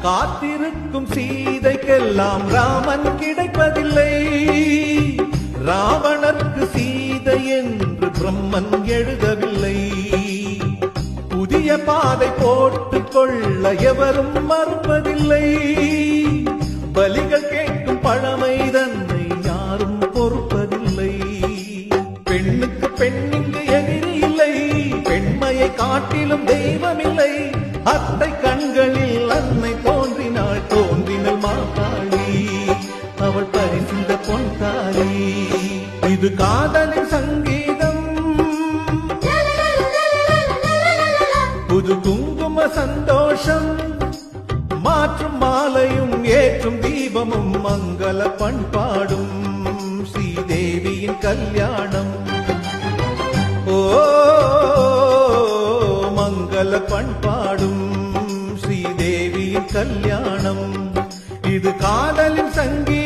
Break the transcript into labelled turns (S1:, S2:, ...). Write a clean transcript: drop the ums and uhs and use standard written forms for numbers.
S1: காத்திருக்கும் சீதைக்கெல்லாம் ராமன் கிடைப்பதில்லை. ராவணர்க்கு சீதை என்று பிரம்மன் எழுதவில்லை. புதிய பாதை போட்டுக் கொள்ள எவரும் மறுப்பதில்லை. பலிகள் கேட்கும் பழமை தன்னை யாரும் பொறுப்பதில்லை. பெண்ணுக்கு பெண்ணிங்கு எதிரி இல்லை. பெண்மையை காட்டிலும் தெய்வமில்லை. அத்தை கண்களில் அன்னை தோன்றினாள். தோன்றினல் மாகாளி, அவள் பரிசிந்த பொன்தாரி. இது காதலின் சங்கீதம், புது குங்கும சந்தோஷம். மாற்றும் மாலையும் ஏற்றும் தீபமும் மங்கள பண்பாடும் ஸ்ரீதேவியின் கல்யாணம். ஓ மங்கள பண்பாடும் ஸ்ரீதேவியின் கல்யாணம். இது காதலின் சங்கீதம்.